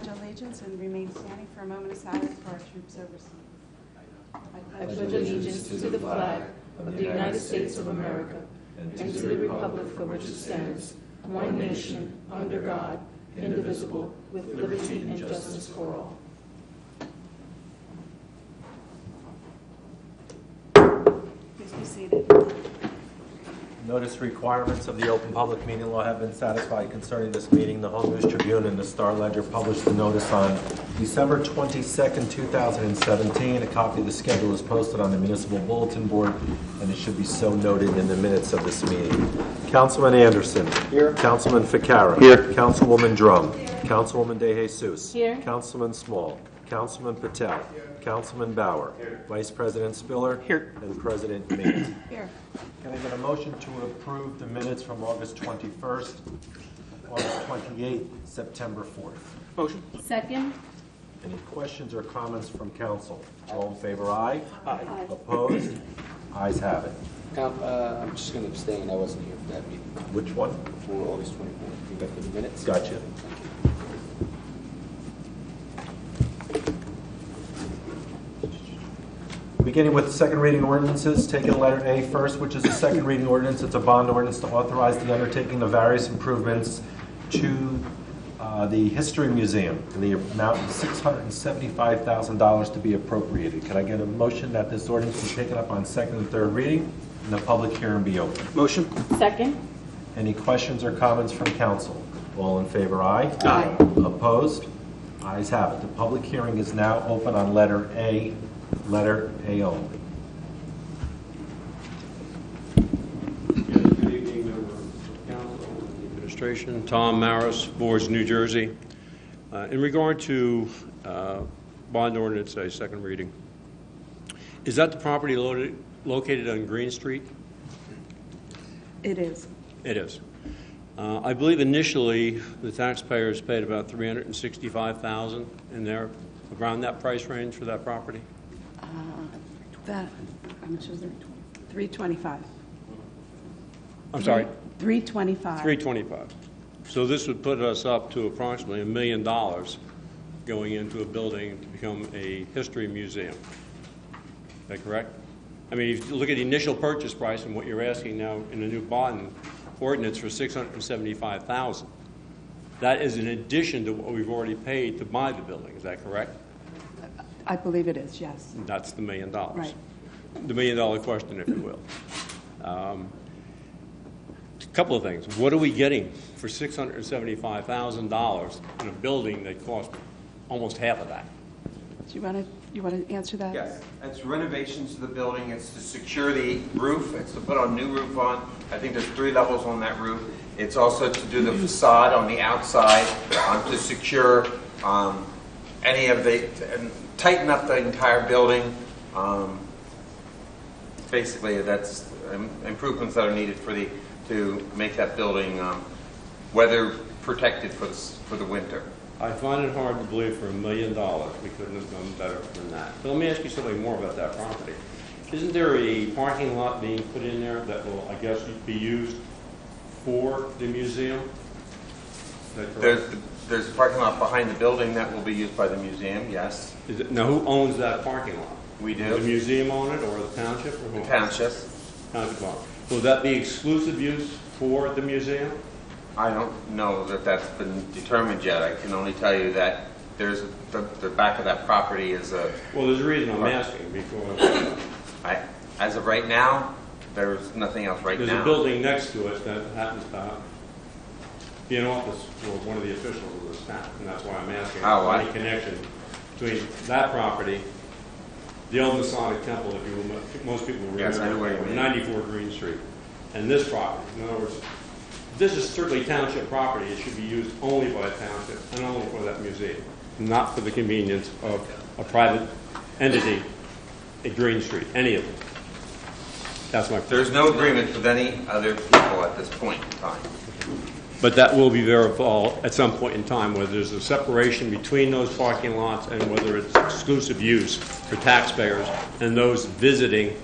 pledge allegiance and remain standing for a moment of silence for our troops overseas. I pledge allegiance to the flag of the United States of America and to the republic for which it stands, one nation, under God, indivisible, with liberty and justice for all. Please be seated. Notice requirements of the Open Public Meeting Law have been satisfied concerning this meeting. The Home News Tribune and the Star Ledger published the notice on December 22nd, 2017. A copy of the schedule is posted on the municipal bulletin board, and it should be so noted in the minutes of this meeting. Councilman Anderson. Here. Councilman Ficarra. Here. Councilwoman Drum. Here. Councilwoman De Jesus. Here. Councilman Small. Councilman Patel. Here. Councilman Bauer. Here. Vice President Spiller. Here. And President Meade. Here. Can I get a motion to approve the minutes from August 21st, August 28th, September 4th? Motion. Second. Any questions or comments from council? All in favor, aye? Aye. Opposed? Ayes have it. I'm just going to abstain. I wasn't here for that meeting. Which one? For August 24th. You got for the minutes? Gotcha. Beginning with the second reading ordinances, taking letter A first, which is a second reading ordinance. It's a bond ordinance to authorize the undertaking of various improvements to the History Museum in the amount of $675,000 to be appropriated. Can I get a motion that this ordinance be taken up on second and third reading and the public hearing be open? Motion. Second. Any questions or comments from council? All in favor, aye? Aye. Opposed? Ayes have it. The public hearing is now open on letter A only. Good evening, members of council and administration. Tom Maris, Boards, New Jersey. In regard to bond ordinance, a second reading, is that the property located on Green Street? It is. It is. I believe initially the taxpayers paid about $365,000 in there, around that price range for that property. How much is it? $325. I'm sorry? $325. $325. So this would put us up to approximately $1 million going into a building to become a history museum. Is that correct? I mean, if you look at the initial purchase price and what you're asking now in a new bond ordinance for $675,000, that is in addition to what we've already paid to buy the building. Is that correct? I believe it is, yes. That's the $1 million. Right. The $1 million question, if you will. A couple of things. What are we getting for $675,000 in a building that cost almost half of that? Do you want to answer that? Yes, it's renovations to the building. It's to secure the roof. It's to put a new roof on. I think there's 3 levels on that roof. It's also to do the facade on the outside to secure any of the and tighten up the entire building. Basically, that's improvements that are needed to make that building weather protected for the winter. I find it hard to believe for $1 million we couldn't have done better than that. But let me ask you something more about that property. Isn't there a parking lot being put in there that will, I guess, be used for the museum? Is that correct? There's a parking lot behind the building that will be used by the museum, yes. Now, who owns that parking lot? We do. Does the museum own it, or the township? Or who? The township. Township owns it. Will that be exclusive use for the museum? I don't know that that's been determined yet. I can only tell you that there's the back of that property is a... Well, there's a reason I'm asking, because... as of right now, there's nothing else right now. There's a building next to it that happens to be an office for one of the officials of this town, and that's why I'm asking. Any connection between that property, the old Masonic Temple, if you will, most people remember, yes, I know where you mean. 94 Green Street, and this property. In other words, this is certainly township property. It should be used only by a township and only for that museum, not for the convenience of a private entity at Green Street, any of them. That's my point. There's no agreement with any other people at this point in time. But that will be verifiable at some point in time, whether there's a separation between those parking lots and whether it's exclusive use for taxpayers and those visiting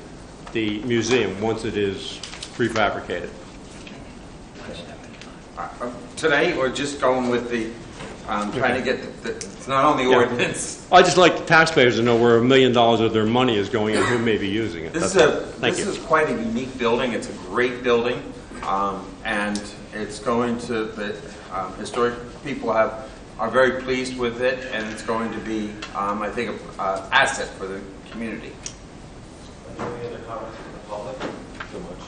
the museum once it is prefabricated. Today, we're just going with the trying to get it's not on the Yeah. ordinance. I'd just like the taxpayers to know where $1 million of their money is going and who may be using it. This That's all. Thank is you. quite a unique building. It's a great building, and it's going to, the historic people are very pleased with it, and it's going to be, I think, an asset for the community. Any other comments from the public? So much.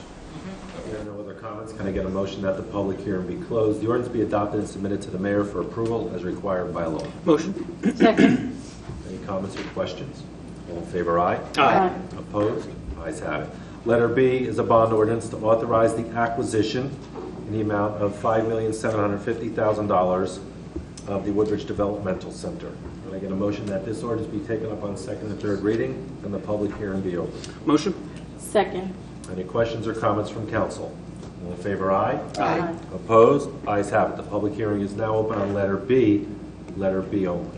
If there are no other comments, can I get a motion that the public hearing be closed? The ordinance be adopted and submitted to the mayor for approval as required by law. Motion. Second. Any comments or questions? All in favor, aye? Aye. Opposed? Ayes have it. Letter B is a bond ordinance to authorize the acquisition in the amount of $5,750,000 of the Woodbridge Developmental Center. Can I get a motion that this ordinance be taken up on second and third reading and the public hearing be open? Motion. Second. Any questions or comments from council? All in favor, aye? Aye. Opposed? Ayes have it. The public hearing is now open on letter B only.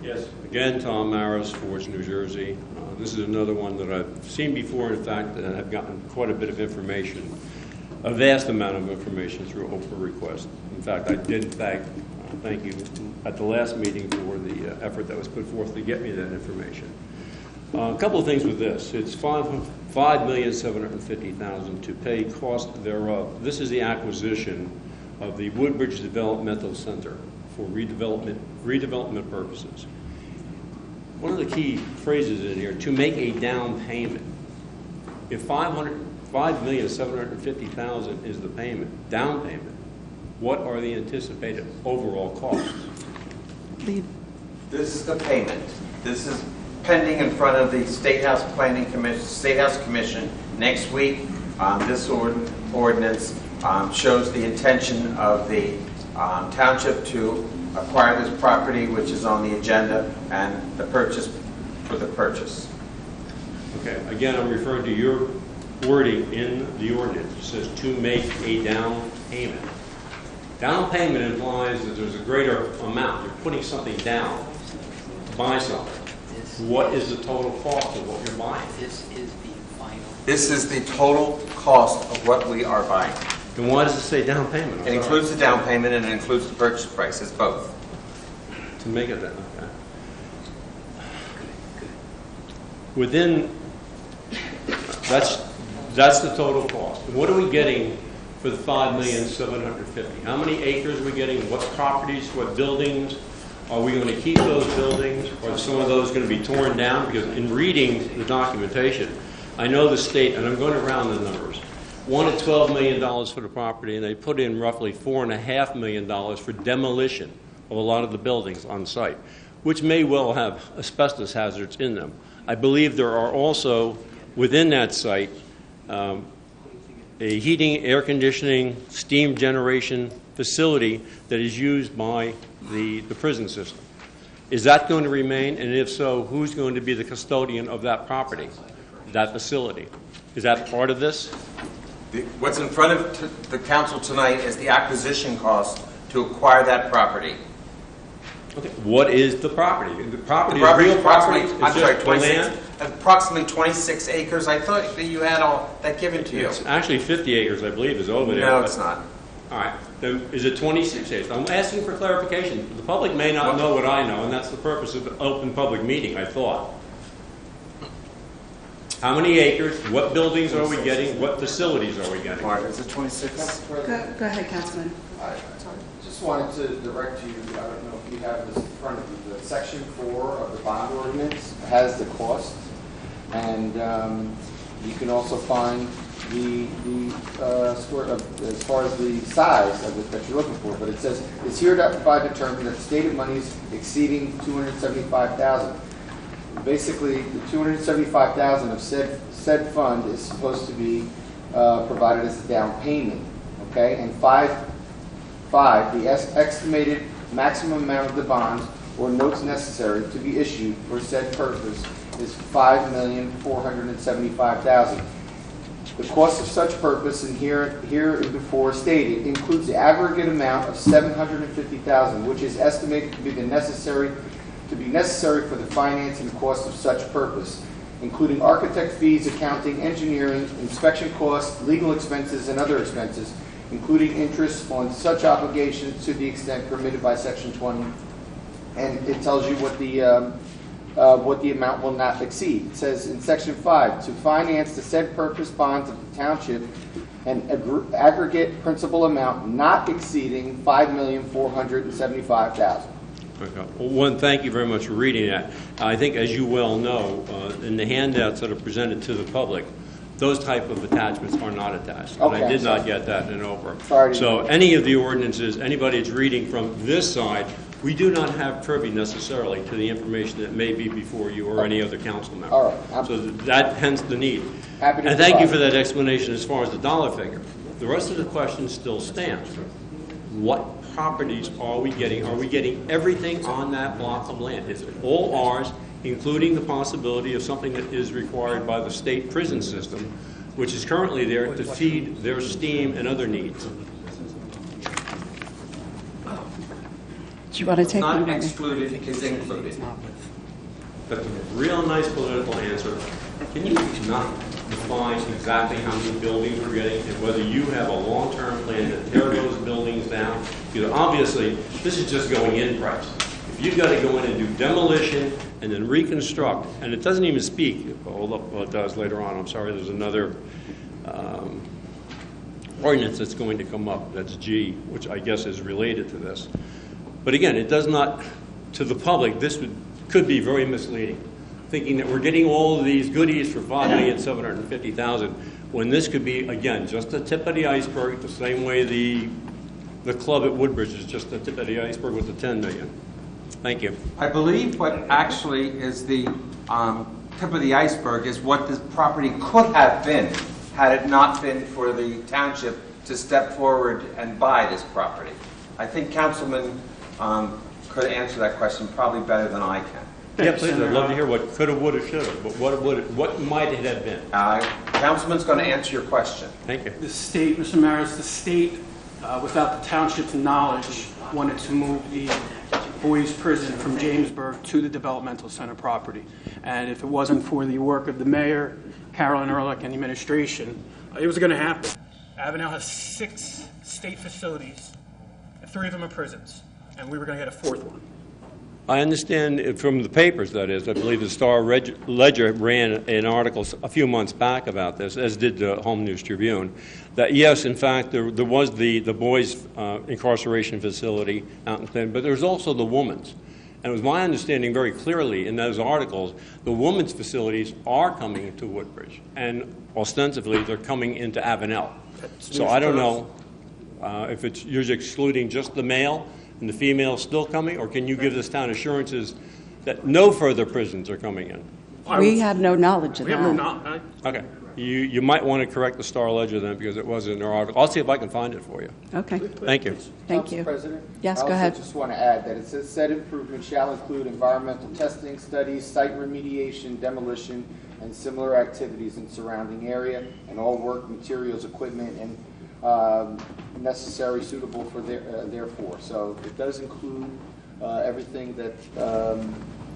Yes. Again, Tom Maris, Forge, New Jersey. This is another one that I've seen before. In fact, I've gotten quite a bit of information, a vast amount of information through Oprah request. In fact, I did thank you at the last meeting for the effort that was put forth to get me that information. A couple of things with this. It's $5,750,000 to pay cost thereof. This is the acquisition of the Woodbridge Developmental Center for redevelopment purposes. One of the key phrases in here, to make a down payment. If $5,750,000 is the payment, down payment, what are the anticipated overall costs? This is the payment. This is pending in front of the State House Commission next week. This ordinance shows the intention of the township to acquire this property, which is on the agenda, and the purchase for the purchase. Okay, again, I'm referring to your wording in the ordinance. It says to make a down payment. Down payment implies that there's a greater amount. You're putting something down to buy something. What is the total cost of what you're buying? This is the total cost of what we are buying. Then why does it say down payment? I'm It sorry. includes the down payment and it includes the purchase price. It's both. To make it that, okay. Within, that's the total cost. And what are we getting for the $5,750,000? How many acres are we getting? What properties, what buildings? Are we going to keep those buildings? Are some of those going to be torn down? Because in reading the documentation, I know the state, and I'm going to round the numbers, wanted $12 million for the property, and they put in roughly $4.5 million for demolition of a lot of the buildings on site, which may well have asbestos hazards in them. I believe there are also, within that site, a heating, air conditioning, steam generation facility that is used by the prison system. Is that going to remain? And if so, who's going to be the custodian of that property, that facility? Is that part of this? What's in front of the council tonight is the acquisition cost to acquire that property. Okay. What is the property? The property The property is is real property? approximately, Is I'm sorry, it the 26, land? approximately 26 acres. I thought that you had all that given to you. It's actually 50 acres, I believe, is over there. No, but- it's not. All right. Then is it 26 acres? I'm asking for clarification. The public may not know what I know, and that's the purpose of the open public meeting, I thought. How many acres? What buildings are we getting? What facilities are we getting? Mark, is it 26? Go ahead, Councilman. I just wanted to direct you, I don't know if you have this in front of you, but Section 4 of the bond ordinance has the cost, and you can also find the square of, as far as the size of it that you're looking for. But it says it's hereby determined that stated monies exceeding $275,000. Basically, the $275,000 of said fund is supposed to be provided as a down payment. Okay, and the estimated maximum amount of the bonds or notes necessary to be issued for said purpose is $5,475,000. The cost of such purpose, and here before stated, includes the aggregate amount of $750,000, which is estimated to be necessary for the financing cost of such purpose, including architect fees, accounting, engineering, inspection costs, legal expenses, and other expenses, including interest on such obligations to the extent permitted by Section 20. And it tells you what the amount will not exceed. It says in Section 5, to finance the said purpose bonds of the township, an aggregate principal amount not exceeding $5,475,000. Okay. Well, one, thank you very much for reading that. I think, as you well know, in the handouts that are presented to the public, those type of attachments are not attached. And Okay, I did not get that in over. Sorry. So any of the ordinances, anybody that's reading from this side, we do not have privy necessarily to the information that may be before you or any other council member. All right. So that hence the need. Happy to And thank you for provide. that explanation as far as the dollar figure. The rest of the question still stands. What properties are we getting? Are we getting everything on that block of land? Is it all ours, including the possibility of something that is required by the state prison system, which is currently there to feed their steam and other needs? Do you want to take Not one? excluded, is included. But the real nice political answer, can you not define exactly how many buildings we're getting and whether you have a long-term plan to tear those buildings down? Because obviously, this is just going in price. If you've got to go in and do demolition and then reconstruct, and it doesn't even speak, although it does later on, I'm sorry, there's another ordinance that's going to come up, that's G, which I guess is related to this. But again, it does not, to the public, this could be very misleading, thinking that we're getting all of these goodies for $5,750,000, when this could be, again, just the tip of the iceberg, the same way the club at Woodbridge is just the tip of the iceberg with the $10 million. Thank you. I believe what actually is the tip of the iceberg is what this property could have been had it not been for the township to step forward and buy this property. I think Councilman could answer that question probably better than I can. Yeah, please. I'd love to hear what coulda, woulda, shoulda, but what might it have been? Councilman's going to answer your question. Thank you. The state, Mr. Maris, the state, without the township's knowledge, wanted to move the boys' prison from Jamesburg to the developmental center property. And if it wasn't for the work of the mayor, Carolyn Ehrlich, and the administration, it was going to happen. Avenel has 6 state facilities, and 3 of them are prisons, and we were going to get a 4th one. I understand it from the papers, that is. I believe the Star-Ledger ran an article a few months back about this, as did the Home News Tribune, that yes, in fact, there was the boys' incarceration facility out in Clinton, but there's also the women's. And it was my understanding very clearly in those articles, the women's facilities are coming to Woodbridge, and ostensibly they're coming into Avenel. So I don't know if you're excluding just the male and the female still coming, or can you give this town assurances that no further prisons are coming in? We have no knowledge of We have no that. knowledge. Okay. You might want to correct the Star-Ledger then, because it wasn't in their article. I'll see if I can find it for you. Okay, Thank you. thank Council you. President? Yes, go I ahead. also just want to add that it says said improvement shall include environmental testing, studies, site remediation, demolition, and similar activities in surrounding area, and all work, materials, equipment, and necessary suitable for therefore. So it does include everything that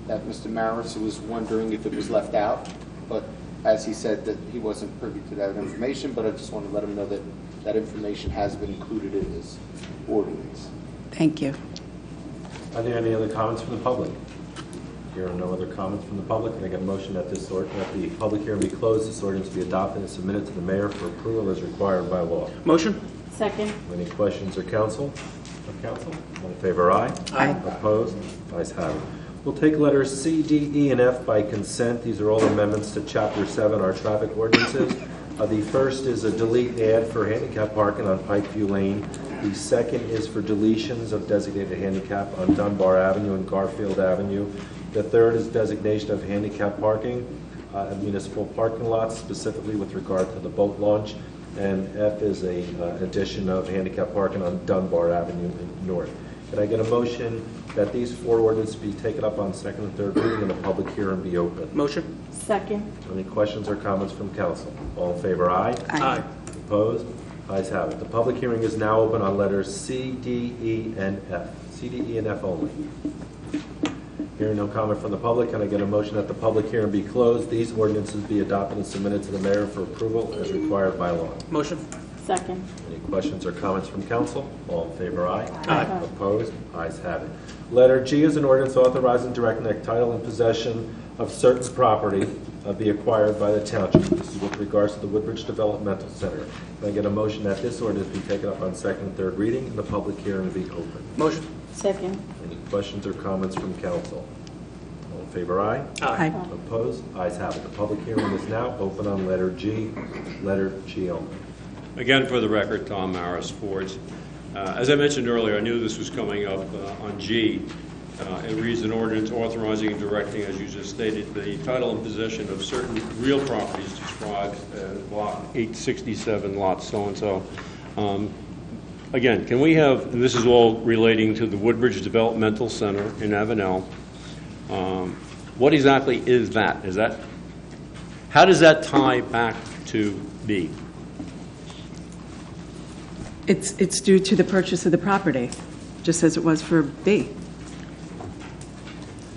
that Mr. Maris was wondering if it was left out, but as he said that he wasn't privy to that information, but I just want to let him know that that information has been included in his ordinance. Thank you. Are there any other comments from the public? Here are no other comments from the public. Can I get a motion that the public hearing be closed, this ordinance be adopted and submitted to the mayor for approval as required by law? Motion? Second. Any questions or counsel? All in favor, aye? Aye. Opposed? Ayes have it. We'll take letters C, D, E, and F by consent. These are all amendments to Chapter 7, our traffic ordinances. The first is a delete ad for handicap parking on Pikeview Lane. The second is for deletions of designated handicap on Dunbar Avenue and Garfield Avenue. The third is designation of handicap parking at municipal parking lots, specifically with regard to the boat launch. And F is a addition of handicap parking on Dunbar Avenue North. Can I get a motion that these 4 ordinances be taken up on second and third reading and a public hearing be open? Motion? Second. Any questions or comments from council? All in favor, aye? Aye. Opposed? Ayes have it. The public hearing is now open on letters C, D, E, and F. C, D, E, and F only. Hearing no comment from the public, can I get a motion that the public hearing be closed, these ordinances be adopted and submitted to the mayor for approval as required by law? Motion? Second. Any questions or comments from council? All in favor, aye. Aye. Opposed? Ayes have it. Letter G is an ordinance authorizing directing that title and possession of certain property be acquired by the township. This is with regards to the Woodbridge Developmental Center. Can I get a motion that this ordinance be taken up on second and third reading and the public hearing be open? Motion. Second. Any questions or comments from council? All in favor, aye. Aye. Opposed? Ayes have it. The public hearing is now open on letter G only. Again, for the record, Tom Maris, Fords. As I mentioned earlier, I knew this was coming up on G. It reads an ordinance authorizing and directing, as you just stated, the title and possession of certain real properties described as block 867, lot so-and-so. Again, can we have, and this is all relating to the Woodbridge Developmental Center in Avenel. What exactly is that? How does that tie back to B? It's due to the purchase of the property, just as it was for B.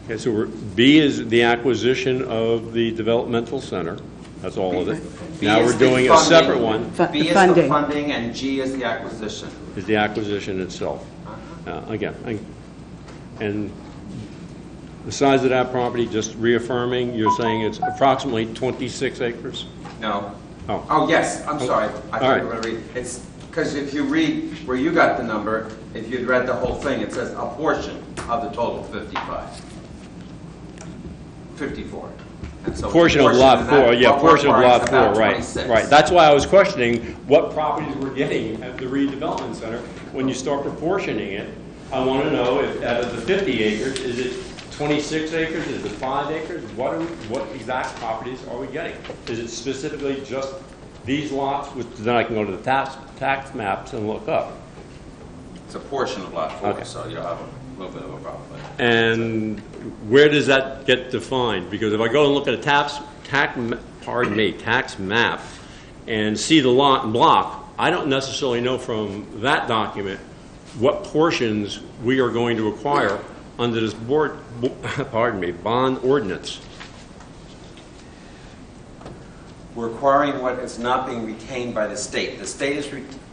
Okay, so B is the acquisition of the developmental center. That's all of it. B Now is we're the doing a funding. separate one, B The is the funding. funding and G is the acquisition. is the acquisition itself. And the size of that property, just reaffirming, you're saying it's approximately 26 acres? No. Oh. Oh, yes, I'm sorry. I All thought right. you were going to read. It's because if you read where you got the number, if you'd read the whole thing, it says a portion of the total 54. And so Portion of lot 4, yeah, what we're portion of acquiring lot is 4, about right. 26. Right. That's why I was questioning what properties we're getting at the redevelopment center. When you start proportioning it, I want to know if out of the 50 acres, is it 26 acres, is it 5 acres? What exact properties are we getting? Is it specifically just these lots, which then I can go to the tax maps and look up? It's a portion of lot 4, Okay. so you'll have a little bit of a problem. And where does that get defined? Because if I go and look at a tax map and see the lot and block, I don't necessarily know from that document what portions we are going to acquire under this bond ordinance. We're acquiring what is not being retained by the state. The state is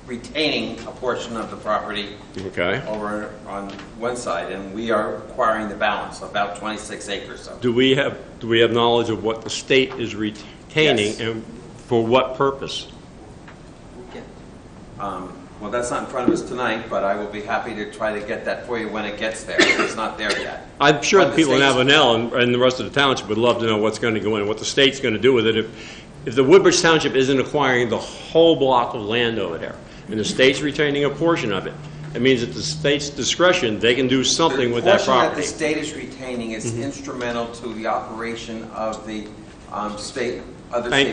retaining a portion of the property Okay. over on one side, and we are acquiring the balance, about 26 acres. So. Do we have knowledge of what the state is retaining Yes. and for what purpose? Well, that's not in front of us tonight, but I will be happy to try to get that for you when it gets there. It's not there yet. I'm sure What the people in state's- Avenel and the rest of the township would love to know what's going to go in, what the state's going to do with it. If the Woodbridge Township isn't acquiring the whole block of land over there, and the state's retaining a portion of it, it means at the state's discretion, they can do something with that The portion that property. the state is retaining is instrumental to the operation of the Thank state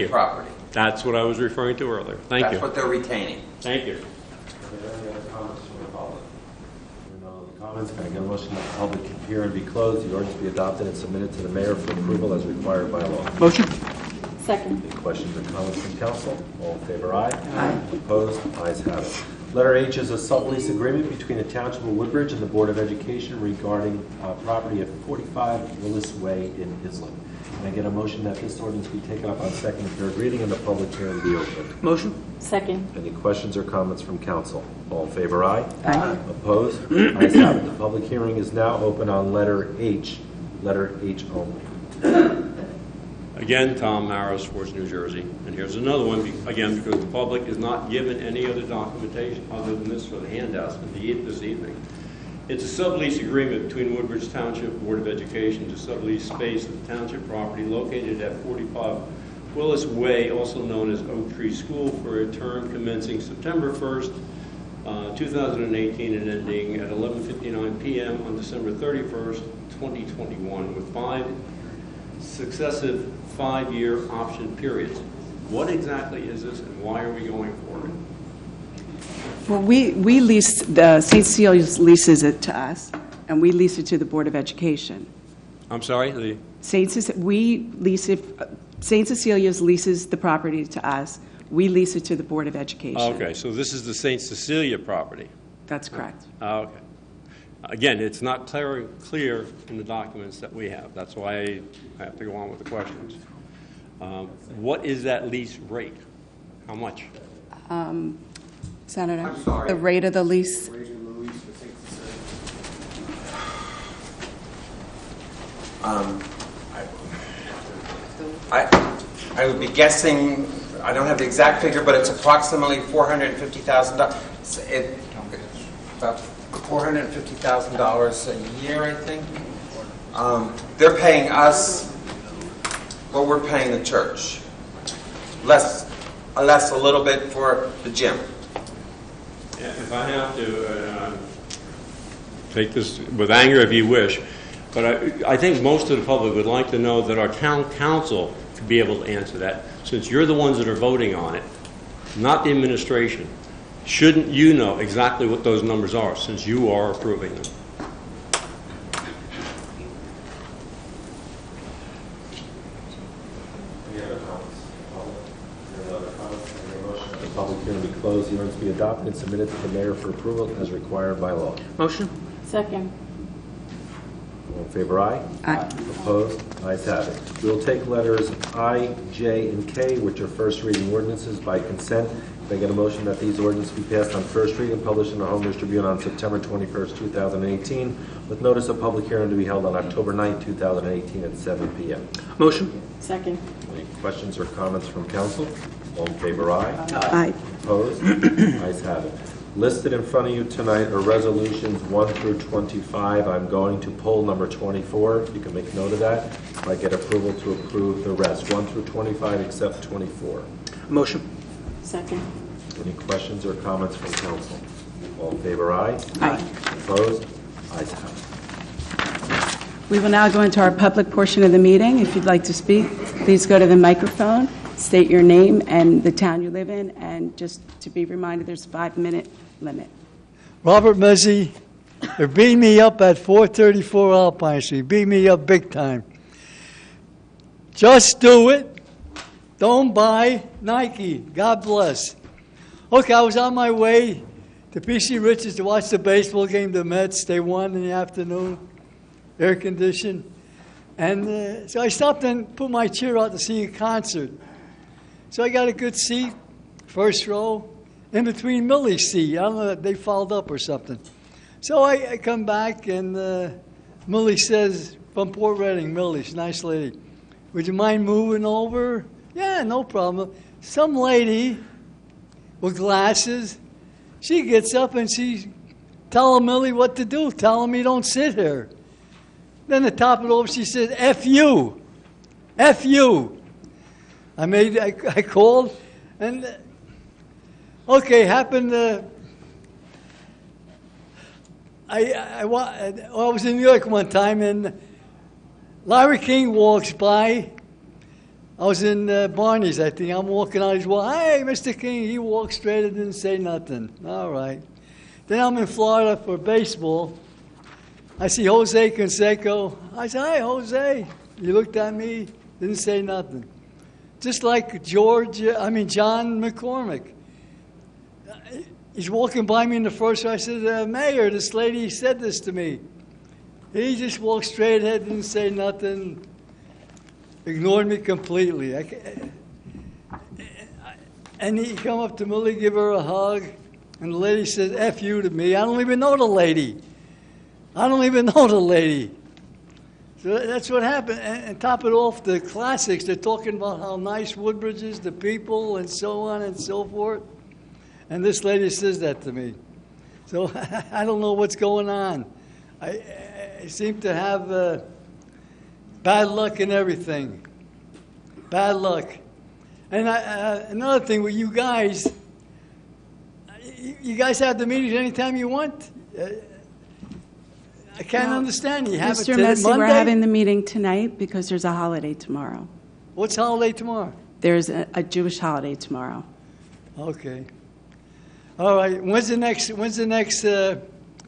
you. property. That's what I was referring to earlier. Thank That's you. what they're retaining. Thank you. Are there any other comments from the public? No other comments. Can I get a motion that the public hearing be closed, the ordinance be adopted and submitted to the mayor for approval as required by law? Motion. Second. Any questions or comments from council? All in favor, aye. Aye. Opposed? Ayes have it. Letter H is a sublease agreement between the Township of Woodbridge and the Board of Education regarding property at 45 Willis Way in Islam. Can I get a motion that this ordinance be taken up on second and third reading and the public hearing be opened? Motion. Second. Any questions or comments from council? All in favor, aye. Aye. Opposed? Ayes have it. The public hearing is now open on letter H only. Again, Tom Maros, Fords, New Jersey. And here's another one, again, because the public is not given any other documentation other than this for the handouts this evening. It's a sublease agreement between Woodbridge Township Board of Education to sublease space at the township property located at 45 Willis Way, also known as Oak Tree School, for a term commencing September 1st, 2018 and ending at 11:59 p.m. on December 31st, 2021, with 5 successive 5-year option periods. What exactly is this and why are we going for it? Well, we lease, the St. Cecilia's leases it to us, and we lease it to the Board of Education. I'm sorry? St. Cecilia's leases the property to us. We lease it to the Board of Education. Okay, so this is the St. Cecilia property. That's correct. Okay. Again, it's not clear in the documents that we have. That's why I have to go on with the questions. What is that lease rate? How much? Senator? I'm sorry. The rate of the lease? Rate of the lease for St. I would be guessing, I don't have the exact figure, but it's approximately $450,000. It's about $450,000 a year, I think. They're paying us what we're paying the church. Less a little bit for the gym. Yeah, if I have to take this with anger if you wish, but I think most of the public would like to know that our town council could be able to answer that, since you're the ones that are voting on it, not the administration. Shouldn't you know exactly what those numbers are, since you are approving them? Any other comments? Any other comments? Any motion that the public hearing be closed, the ordinance be adopted and submitted to the mayor for approval as required by law. Motion? Second. All in favor, aye? Aye. Opposed? Ayes have it. We will take letters I, J, and K, which are first reading ordinances, by consent. Can I get a motion that these ordinances be passed on first reading and published in the Home News Tribune on September 21st, 2018, with notice of public hearing to be held on October 9th, 2018 at 7 p.m.? Motion? Second. Any questions or comments from council? All in favor, aye? Aye. Opposed? Ayes have it. Listed in front of you tonight are resolutions 1 through 25. I'm going to poll number 24. You can make note of that. If I get approval to approve the rest, 1 through 25 except 24. Motion? Second. Any questions or comments from council? All in favor, aye? Aye. Opposed? Ayes have it. We will now go into our public portion of the meeting. If you'd like to speak, please go to the microphone, state your name and the town you live in, and just to be reminded, there's a 5-minute limit. Robert Mezzi, they're beating me up at 434 Alpine Street. Beat me up big time. Just do it. Don't buy Nike. God bless. Okay, I was on my way to PC Richards to watch the baseball game, the Mets. They won in the afternoon, air conditioned. And so I stopped and put my chair out to see a concert. So I got a good seat, first row, in between Millie's seat. I don't know if they fouled up or something. So I come back, and Millie says, from Port Reading, Millie, she's a nice lady, would you mind moving over? Yeah, no problem. Some lady with glasses, she gets up and she's telling Millie what to do, telling me don't sit here. Then to top it off, she says, F you. F you. I called, and okay, happened. I was in New York one time, and Larry King walks by. I was in Barney's, I think. I'm walking out. He's walking. Hey, Mr. King. He walked straight and didn't say nothing. All right. Then I'm in Florida for baseball. I see Jose Canseco. I said, hi, Jose. He looked at me, didn't say nothing. Just like John McCormick. He's walking by me in the first row. I said, Mayor, this lady said this to me. He just walked straight ahead, didn't say nothing, ignored me completely. And he come up to Millie, give her a hug, and the lady said, F you to me. I don't even know the lady. So that's what happened. And top it off, the classics, they're talking about how nice Woodbridge is, the people, and so on and so forth. And this lady says that to me. So I don't know what's going on. I seem to have bad luck in everything. Bad luck. And another thing with you guys have the meetings anytime you want. I can't understand. You have Mr. it Messi, Monday? we're having the meeting tonight because there's a holiday tomorrow. What's holiday tomorrow? There's a Jewish holiday tomorrow. Okay. All right. When's the next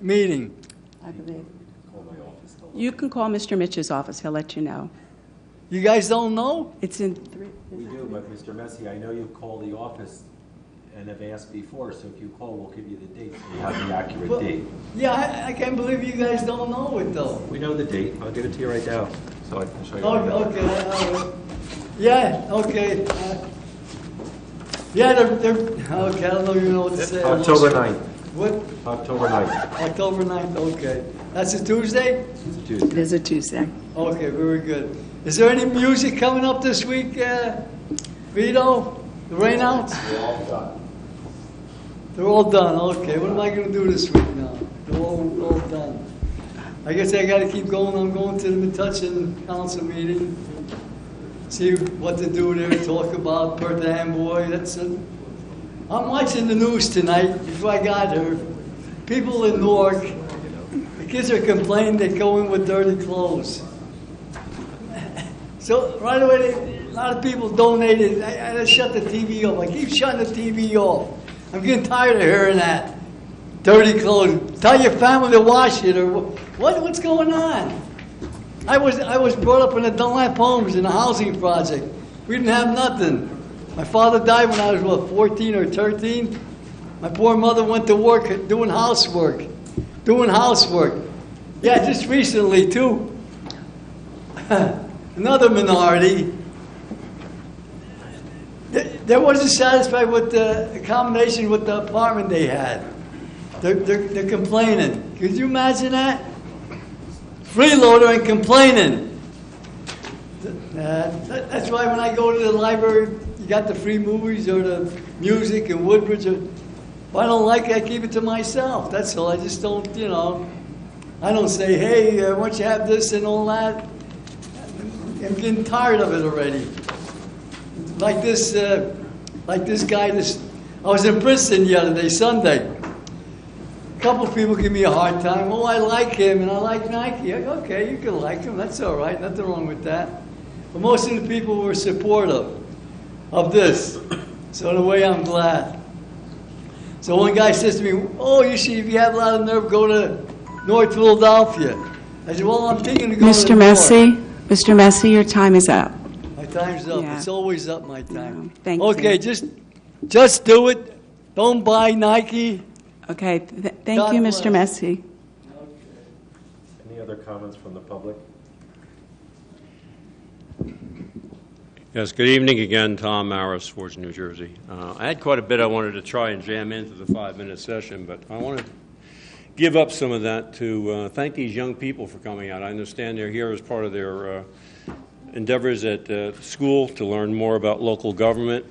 meeting? I believe. You can call Mr. Mitch's office. He'll let you know. You guys don't know? It's in We do, but Mr. Messi, I know you've called the office and have asked before, so if you call, we'll give you the date, so you have the accurate Well, date. Yeah, I can't believe you guys don't know it, though. We know the date. I'll give it to you right now, so I can show you. Okay. Yeah, okay. Yeah, okay, I don't even know what to say. October 9th. What? October 9th. October 9th, okay. That's a Tuesday? Tuesday. It is a Tuesday. Okay, very good. Is there any music coming up this week, Vito? The rainouts? We're all done. They're all done, okay. What am I gonna do this week now? They're all done. I guess I gotta keep going. I'm going to the Metuchen Council meeting. See what to do there, talk about Perth Amboy. That's it. I'm watching the news tonight before I got here. People in Newark, the kids are complaining they go in with dirty clothes. So right away, a lot of people donated. I just shut the TV off. I keep shutting the TV off. I'm getting tired of hearing that. Dirty clothes. Tell your family to wash it, or what's going on? I was brought up in the Dunlap Homes in a housing project. We didn't have nothing. My father died when I was, 14 or 13? My poor mother went to work doing housework. Yeah, just recently, too. Another minority. They wasn't satisfied with the accommodation with the apartment they had. They're complaining. Could you imagine that? Freeloader and complaining. That's why when I go to the library, you got the free movies or the music and Woodbridge. If I don't like it, I keep it to myself. That's all. I just don't, I don't say, hey, why don't you have this and all that. I'm getting tired of it already. Like this guy. I was in Princeton the other day, Sunday. A couple of people give me a hard time. Oh, I like him and I like Nike. Okay, you can like him. That's all right. Nothing wrong with that. But most of the people were supportive of this. So in a way, I'm glad. So one guy says to me, oh, if you have a lot of nerve, go to North Philadelphia. I said, well, I'm thinking of going to Mr. Messi, your time is up. My time's up. Yeah. It's always up, my time. No, thank you. Okay, just do it. Don't buy Nike. Okay, thank God you, bless. Mr. Messi. Any other comments from the public? Yes, good evening again, Tom Maris, Forge, New Jersey. I had quite a bit I wanted to try and jam into the 5-minute session, but I want to give up some of that to thank these young people for coming out. I understand they're here as part of their endeavors at school to learn more about local government.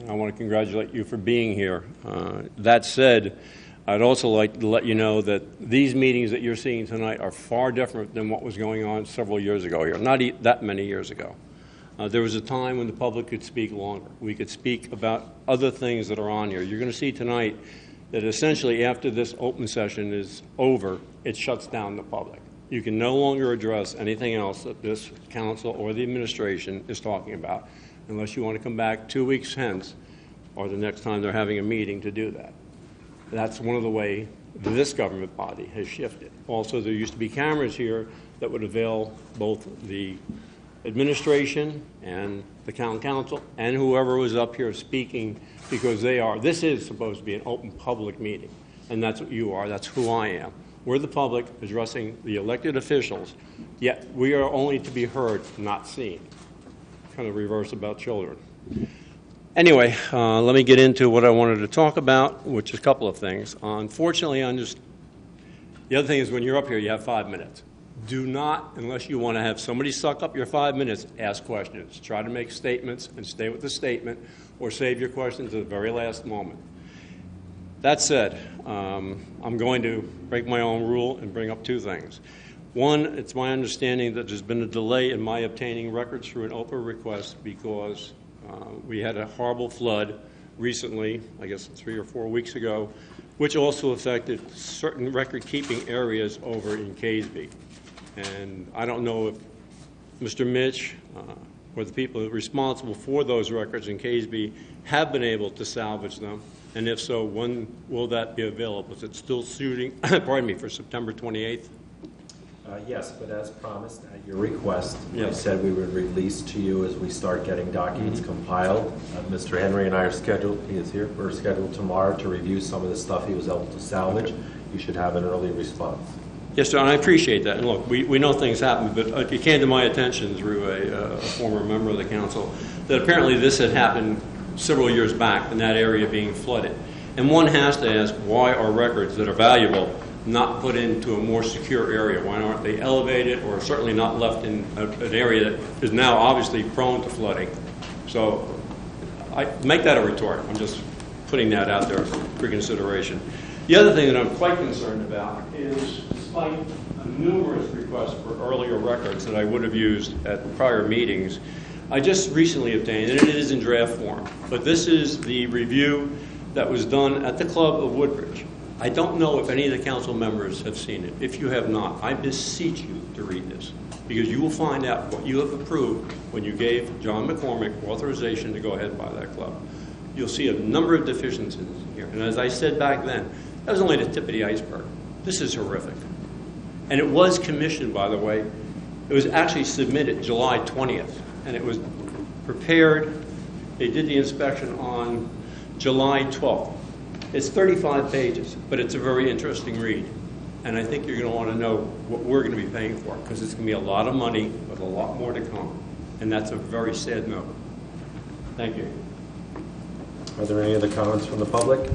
I want to congratulate you for being here. That said, I'd also like to let you know that these meetings that you're seeing tonight are far different than what was going on several years ago here, not that many years ago. There was a time when the public could speak longer. We could speak about other things that are on here. You're going to see tonight that essentially after this open session is over, it shuts down the public. You can no longer address anything else that this council or the administration is talking about unless you want to come back 2 weeks hence or the next time they're having a meeting to do that. That's one of the ways this government body has shifted. Also, there used to be cameras here that would avail both the administration and the town council and whoever was up here speaking, because this is supposed to be an open public meeting, and that's what you are, that's who I am. We're the public addressing the elected officials, yet we are only to be heard, not seen. Kind of reverse about children. Anyway, let me get into what I wanted to talk about, which is a couple of things. Unfortunately, the other thing is when you're up here, you have 5 minutes. Do not, unless you want to have somebody suck up your 5 minutes, ask questions. Try to make statements and stay with the statement, or save your questions to the very last moment. That said, I'm going to break my own rule and bring up two things. One, it's my understanding that there's been a delay in my obtaining records through an Oprah request because we had a horrible flood recently, I guess 3 or 4 weeks ago, which also affected certain record-keeping areas over in Caseby. And I don't know if Mr. Mitch or the people responsible for those records in Caseby have been able to salvage them, and if so, when will that be available? Is it still shooting, pardon me, for September 28th? Yes, but as promised, at your request, we Yes. said we would release to you as we start getting documents compiled. Mr. Henry and I are scheduled, he is here, we're scheduled tomorrow to review some of the stuff he was able to salvage. You should have an early response. Yes, sir, and I appreciate that. And look, we know things happen, but it came to my attention through a former member of the council that apparently this had happened several years back and that area being flooded. And one has to ask, why are records that are valuable not put into a more secure area? Why aren't they elevated or certainly not left in an area that is now obviously prone to flooding? So I make that a retort. I'm just putting that out there for consideration. The other thing that I'm quite concerned about is, despite numerous requests for earlier records that I would have used at prior meetings, I just recently obtained, and it is in draft form, but this is the review that was done at the Club of Woodbridge. I don't know if any of the council members have seen it. If you have not, I beseech you to read this, because you will find out what you have approved when you gave John McCormick authorization to go ahead and buy that club. You'll see a number of deficiencies here. And as I said back then, that was only the tip of the iceberg. This is horrific. And it was commissioned, by the way. It was actually submitted July 20th, and it was prepared. They did the inspection on July 12th. It's 35 pages, but it's a very interesting read. And I think you're going to want to know what we're going to be paying for, because it's going to be a lot of money with a lot more to come. And that's a very sad note. Thank you. Are there any other comments from the public?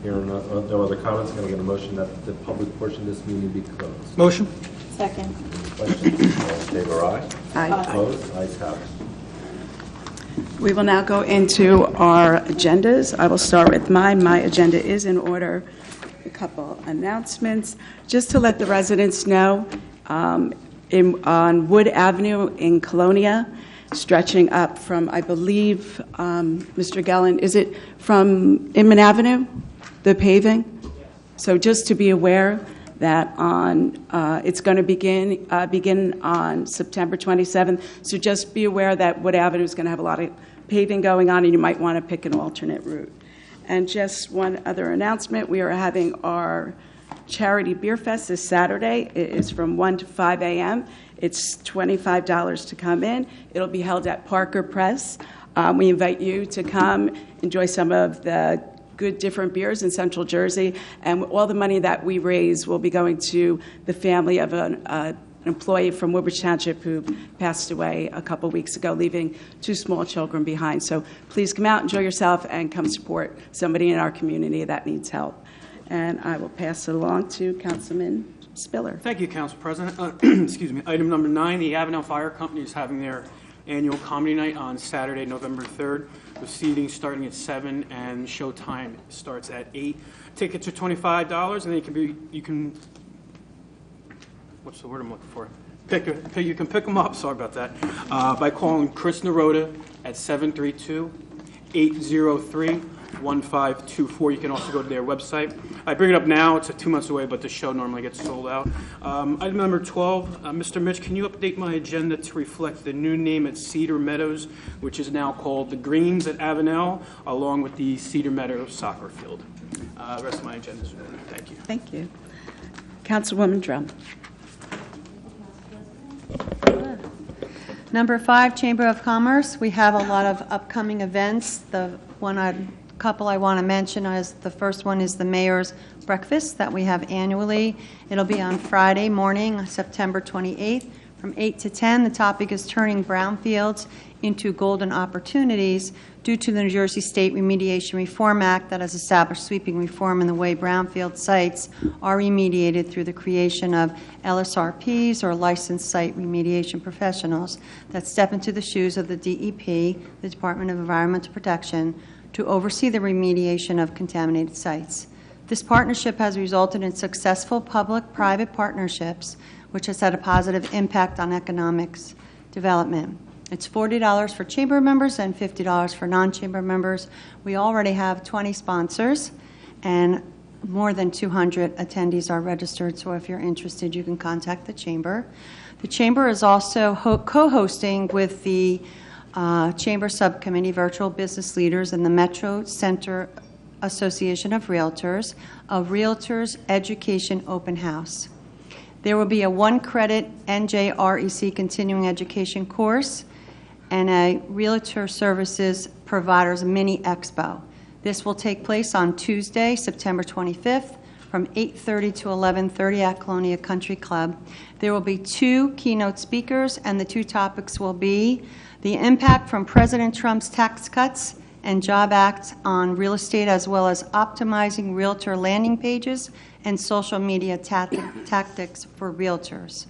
Here are no other comments. Can I get a motion that the public portion of this meeting be closed? Motion. Second. Any questions? All in favor, aye. Aye. Opposed? Ayes have it. We will now go into our agendas. I will start with mine. My agenda is in order. A couple announcements. Just to let the residents know, on Wood Avenue in Colonia, stretching up from, I believe, Mr. Gellin, is it from Inman Avenue, the paving? So just to be aware that it's going to begin on September 27th. So just be aware that Wood Avenue is going to have a lot of paving going on, and you might want to pick an alternate route. And just one other announcement, we are having our Charity Beer Fest this Saturday. It is from 1 to 5 a.m. It's $25 to come in. It'll be held at Parker Press. We invite you to come, enjoy some of the good different beers in Central Jersey, and all the money that we raise will be going to the family of an employee from Woodbridge Township who passed away a couple weeks ago, leaving 2 small children behind. So please come out, enjoy yourself, and come support somebody in our community that needs help. And I will pass it along to Councilman Spiller. Thank you, Council President. Excuse me. Item number 9, the Avenel Fire Company is having their annual comedy night on Saturday, November 3rd, with seating starting at 7 and show time starts at 8. Tickets are $25, and you can what's the word I'm looking for? You can pick them up. Sorry about that. By calling Chris Naroda at 732-803-1524. You can also go to their website. I bring it up now. It's 2 months away, but the show normally gets sold out. Item number 12, Mr. Mitch, can you update my agenda to reflect the new name at Cedar Meadows, which is now called the Greens at Avenel, along with the Cedar Meadows soccer field? Rest of my agenda is in order. Thank you. Thank you. Councilwoman Drum. Number 5, Chamber of Commerce. We have a lot of upcoming events. The couple I want to mention is the first one is the Mayor's Breakfast that we have annually. It'll be on Friday morning, September 28th, from 8 to 10. The topic is turning brownfields into golden opportunities due to the New Jersey State Remediation Reform Act that has established sweeping reform in the way brownfield sites are remediated through the creation of LSRPs, or licensed site remediation professionals, that step into the shoes of the DEP, the Department of Environmental Protection, to oversee the remediation of contaminated sites. This partnership has resulted in successful public-private partnerships, which has had a positive impact on economics development. It's $40 for chamber members and $50 for non-chamber members. We already have 20 sponsors, and more than 200 attendees are registered, so if you're interested, you can contact the chamber. The chamber is also co-hosting with the Chamber Subcommittee, Virtual Business Leaders, and the Metro Center Association of Realtors, a Realtors Education Open House. There will be a 1-credit NJREC continuing education course and a Realtor Services Providers Mini Expo. This will take place on Tuesday, September 25th from 8:30 to 11:30 at Colonia Country Club. There will be 2 keynote speakers, and the 2 topics will be the impact from President Trump's tax cuts and Job Act on real estate, as well as optimizing realtor landing pages and social media tactics for realtors.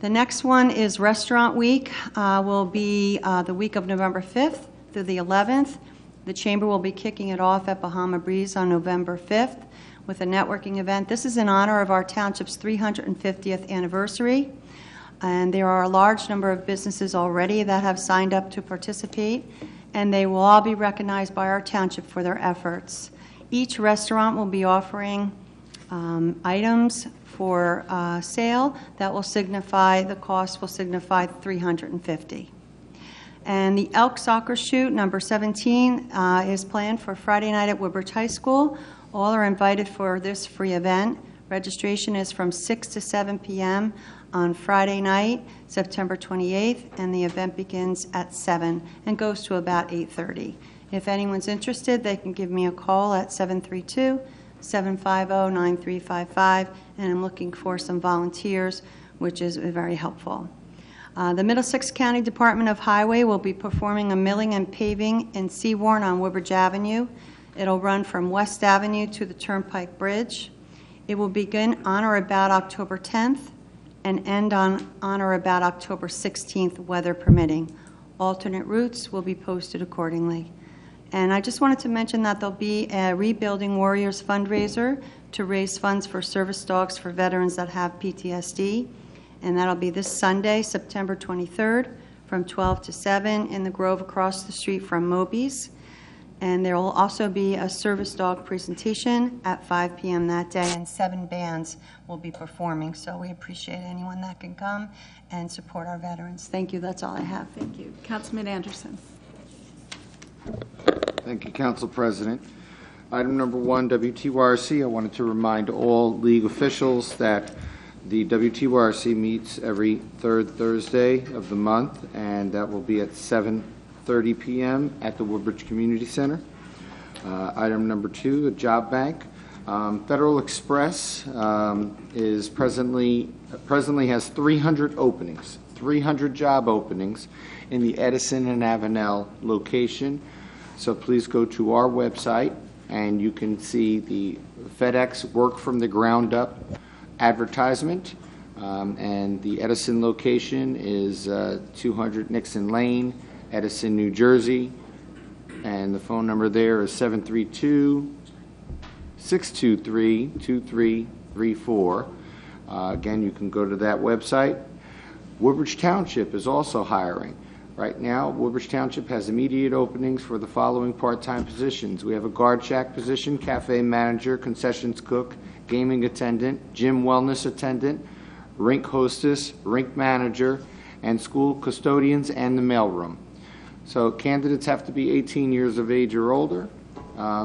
The next one is Restaurant Week. Will be the week of November 5th through the 11th. The Chamber will be kicking it off at Bahama Breeze on November 5th with a networking event. This is in honor of our township's 350th anniversary, and there are a large number of businesses already that have signed up to participate, and they will all be recognized by our township for their efforts. Each restaurant will be offering items for sale that will signify, the cost will signify $350. And the Elk Soccer Shoot, number 17, is planned for Friday night at Woodbridge High School. All are invited for this free event. Registration is from 6 to 7 p.m. on Friday night, September 28th, and the event begins at 7 and goes to about 8:30. If anyone's interested, they can give me a call at 732-750-9355, and I'm looking for some volunteers, which is very helpful. The Middlesex County Department of Highway will be performing a milling and paving in Seabourn on Woodbridge Avenue. It'll run from West Avenue to the Turnpike Bridge. It will begin on or about October 10th and end on or about October 16th, weather permitting. Alternate routes will be posted accordingly. And I just wanted to mention that there'll be a Rebuilding Warriors fundraiser to raise funds for service dogs for veterans that have PTSD. And that'll be this Sunday, September 23rd, from 12 to 7 in the Grove across the street from Moby's. And there will also be a service dog presentation at 5 p.m. that day, and 7 bands will be performing. So we appreciate anyone that can come and support our veterans. Thank you. That's all I have. Thank you. Councilman Anderson. Thank you, Council President. Item number 1, WTYRC. I wanted to remind all league officials that the WTYRC meets every 3rd Thursday of the month, and that will be at 7:30 p.m. at the Woodbridge Community Center. Item number 2, the Job Bank. Federal Express is presently has 300 openings, 300 job openings in the Edison and Avenel location. So please go to our website and you can see the FedEx Work from the Ground Up advertisement. And the Edison location is 200 Nixon Lane, Edison, New Jersey. And the phone number there is 732-623-2334. Again, you can go to that website. Woodbridge Township is also hiring. Right now, Woodbridge Township has immediate openings for the following part-time positions. We have a guard shack position, cafe manager, concessions cook, gaming attendant, gym wellness attendant, rink hostess, rink manager, and school custodians and the mailroom. So candidates have to be 18 years of age or older.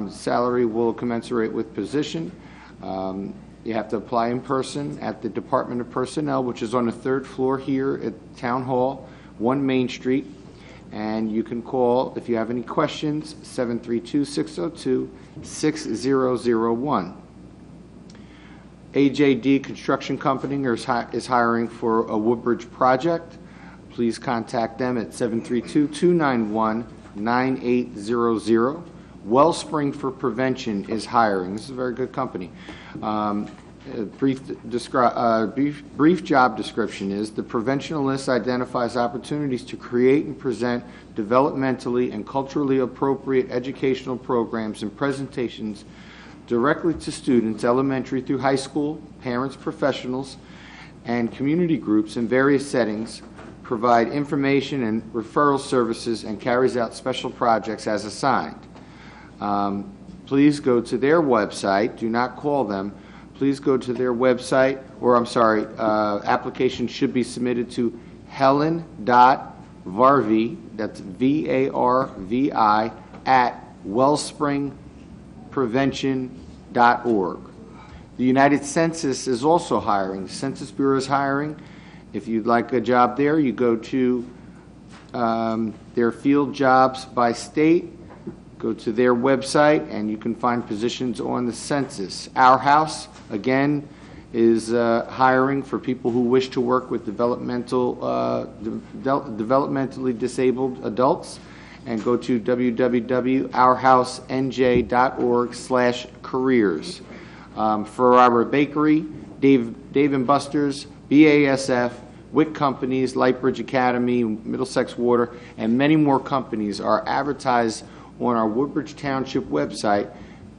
Salary will commensurate with position. You have to apply in person at the Department of Personnel, which is on the 3rd floor here at Town Hall, 1 Main Street. And you can call, if you have any questions, 732-602-6001. AJD Construction Company is hiring for a Woodbridge project. Please contact them at 732-291-9800. Wellspring for Prevention is hiring. This is a very good company. Brief job description is: the preventionalist identifies opportunities to create and present developmentally and culturally appropriate educational programs and presentations directly to students, elementary through high school, parents, professionals, and community groups in various settings, provide information and referral services, and carries out special projects as assigned. Please go to their website. Do not call them. Please go to their website, or application should be submitted to helen.varvi, that's V-A-R-V-I, at wellspringprevention.org. The United Census is also hiring. The Census Bureau is hiring. If you'd like a job there, you go to their field jobs by state, Go to their website, and you can find positions on the census. Our House, again, is hiring for people who wish to work with developmentally disabled adults. And go to www.ourhousenj.org/careers. Ferrara Bakery, Dave & Buster's, BASF, WIC Companies, Lightbridge Academy, Middlesex Water, and many more companies are advertised on our Woodbridge Township website.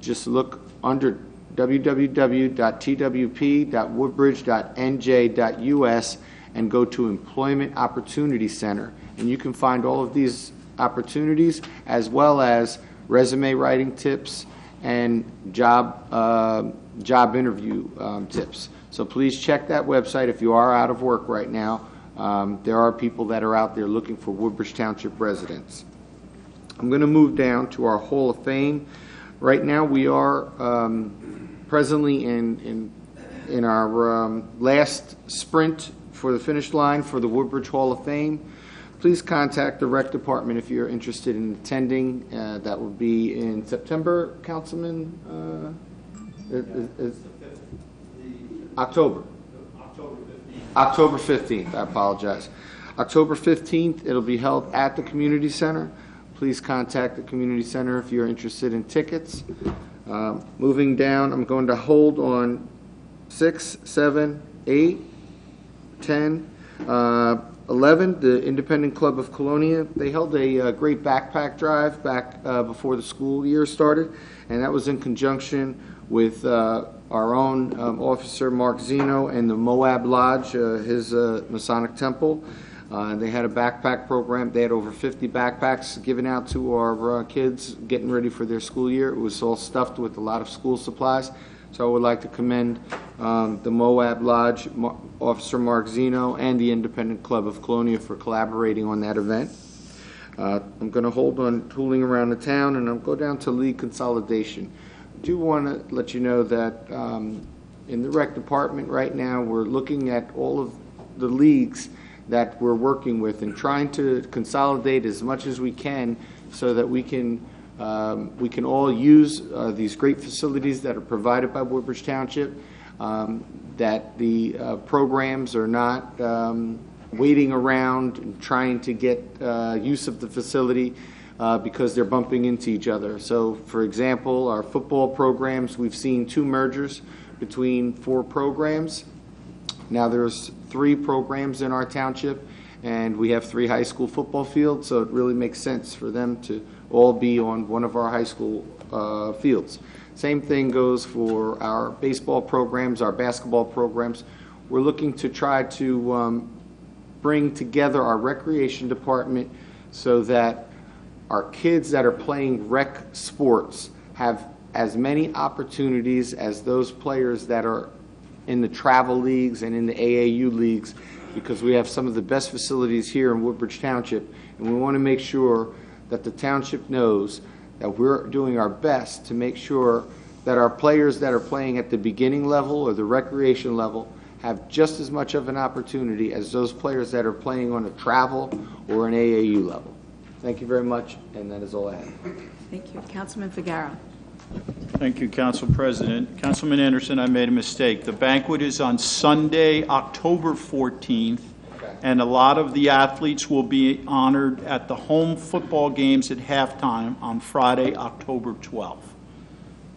Just look under www.twp.woodbridge.nj.us and go to Employment Opportunity Center. And you can find all of these opportunities as well as resume writing tips and job interview tips. So please check that website if you are out of work right now. There are people that are out there looking for Woodbridge Township residents. I'm going to move down to our Hall of Fame. Right now we are presently in our last sprint for the finish line for the Woodbridge Hall of Fame. Please contact the Rec Department if you're interested in attending. That will be in September, Councilman? October. October 15th, I apologize. October 15th, it'll be held at the Community Center. Please contact the Community Center if you're interested in tickets. Moving down, I'm going to hold on 6, 7, 8, 10, 11, the Independent Club of Colonia. They held a great backpack drive back before the school year started, and that was in conjunction with our own officer, Mark Zeno, and the Moab Lodge, his Masonic temple. They had a backpack program. They had over 50 backpacks given out to our kids getting ready for their school year. It was all stuffed with a lot of school supplies. So I would like to commend the Moab Lodge, Officer Mark Zeno, and the Independent Club of Colonia for collaborating on that event. I'm going to hold on tooling around the town, and I'll go down to league consolidation. I do want to let you know that in the rec department right now, we're looking at all of the leagues that we're working with and trying to consolidate as much as we can so that we can all use these great facilities that are provided by Woodbridge Township, that the programs are not waiting around and trying to get use of the facility because they're bumping into each other. So, for example, our football programs, we've seen 2 mergers between 4 programs. Now there's 3 programs in our township, and we have 3 high school football fields, so it really makes sense for them to all be on one of our high school fields. Same thing goes for our baseball programs, our basketball programs. We're looking to try to bring together our recreation department so that our kids that are playing rec sports have as many opportunities as those players that are in the travel leagues and in the AAU leagues, because we have some of the best facilities here in Woodbridge Township, and we want to make sure that the township knows that we're doing our best to make sure that our players that are playing at the beginning level or the recreation level have just as much of an opportunity as those players that are playing on a travel or an AAU level. Thank you very much, and that is all I have. Thank you. Councilman Figueroa. Thank you, Council President. Councilman Anderson, I made a mistake. The banquet is on Sunday, October 14th, and a lot of the athletes will be honored at the home football games at halftime on Friday, October 12th.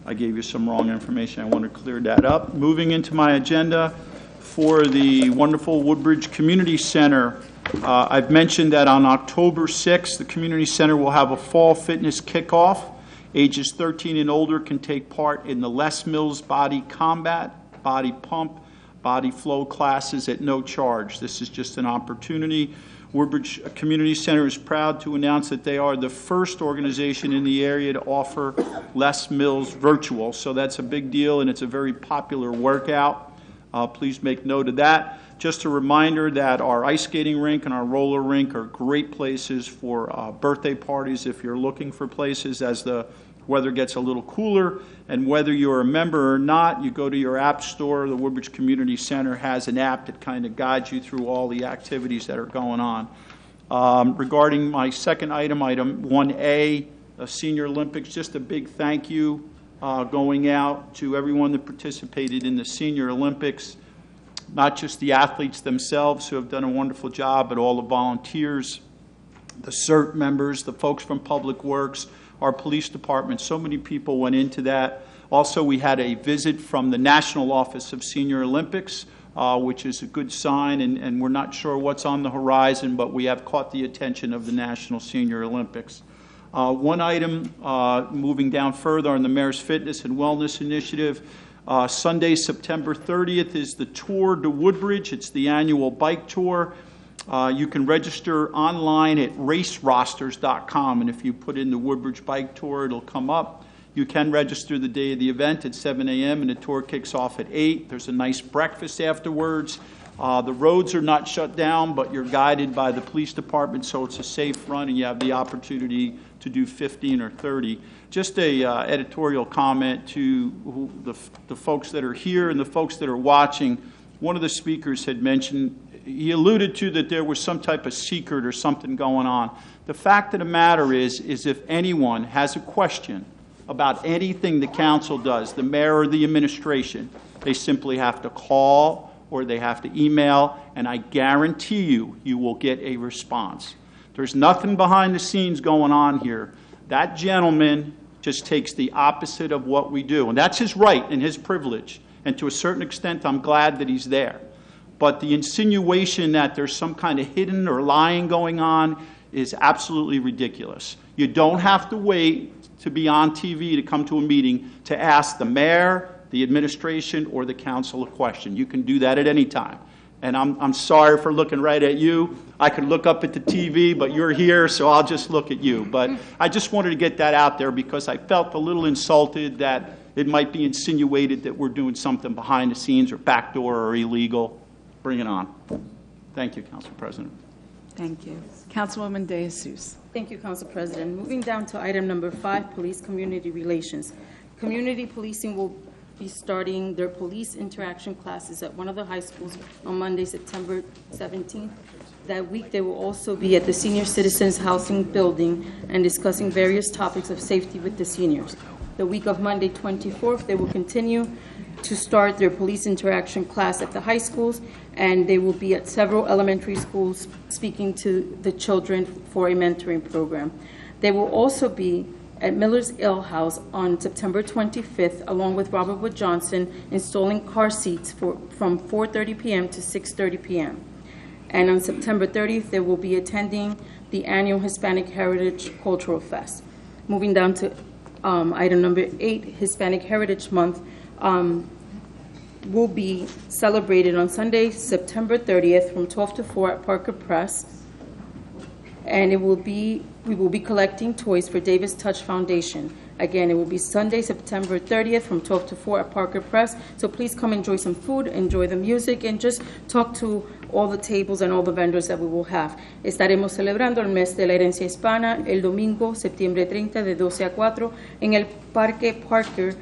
I gave you some wrong information. I want to clear that up. Moving into my agenda for the wonderful Woodbridge Community Center, I've mentioned that on October 6th, the Community Center will have a fall fitness kickoff. Ages 13 and older can take part in the Les Mills Body Combat, Body Pump, Body Flow classes at no charge. This is just an opportunity. Woodbridge Community Center is proud to announce that they are the first organization in the area to offer Les Mills virtual. So that's a big deal, and it's a very popular workout. Please make note of that. Just a reminder that our ice skating rink and our roller rink are great places for birthday parties if you're looking for places as the weather gets a little cooler. And whether you're a member or not, you go to your app store. The Woodbridge Community Center has an app that kind of guides you through all the activities that are going on. Regarding my second item, item 1A, Senior Olympics. Just a big thank you going out to everyone that participated in the Senior Olympics, not just the athletes themselves who have done a wonderful job, but all the volunteers, the CERT members, the folks from Public Works, our police department. So many people went into that. Also, we had a visit from the National Office of Senior Olympics, which is a good sign, and we're not sure what's on the horizon, but we have caught the attention of the National Senior Olympics. One item, moving down further on the Mayor's Fitness and Wellness Initiative, Sunday, September 30th is the Tour to Woodbridge. It's the annual bike tour. You can register online at racerosters.com, and if you put in the Woodbridge Bike Tour, it'll come up. You can register the day of the event at 7 a.m., and the tour kicks off at 8. There's a nice breakfast afterwards. The roads are not shut down, but you're guided by the police department, so it's a safe run, and you have the opportunity to do 15 or 30. Just a editorial comment to the folks that are here and the folks that are watching. One of the speakers had mentioned, he alluded to that there was some type of secret or something going on. The fact of the matter is if anyone has a question about anything the council does, the mayor or the administration, they simply have to call or they have to email, and I guarantee you will get a response. There's nothing behind the scenes going on here. That gentleman just takes the opposite of what we do, and that's his right and his privilege, and to a certain extent I'm glad that he's there. But the insinuation that there's some kind of hidden or lying going on is absolutely ridiculous. You don't have to wait to be on TV to come to a meeting to ask the mayor, the administration, or the council a question. You can do that at any time. And I'm sorry for looking right at you. I could look up at the TV, but you're here, so I'll just look at you. But I just wanted to get that out there because I felt a little insulted that it might be insinuated that we're doing something behind the scenes or backdoor or illegal. Bring it on. Thank you, Council President. Thank you. Councilwoman De Jesus. Thank you, Council President. Moving down to item number 5, Police Community Relations. Community policing will be starting their police interaction classes at one of the high schools on Monday, September 17th. That week, they will also be at the Senior Citizens Housing Building and discussing various topics of safety with the seniors. The week of Monday, 24th, they will continue to start their police interaction class at the high schools, and they will be at several elementary schools speaking to the children for a mentoring program. They will also be at Miller's Ale House on September 25th, along with Robert Wood Johnson, installing car seats from 4:30 p.m. to 6:30 p.m. And on September 30th, they will be attending the annual Hispanic Heritage Cultural Fest. Moving down to item number 8, Hispanic Heritage Month will be celebrated on Sunday, September 30th from 12 to 4 at Parker Press. And we will be collecting toys for Davis Touch Foundation. Again, it will be Sunday, September 30th from 12 to 4 at Parker Press. So please come enjoy some food, enjoy the music, and just talk to all the tables and all the vendors that we will have. Estaremos celebrando el mes de la herencia hispana el domingo, septiembre 30, de 12 a 4, en el Parque Parker,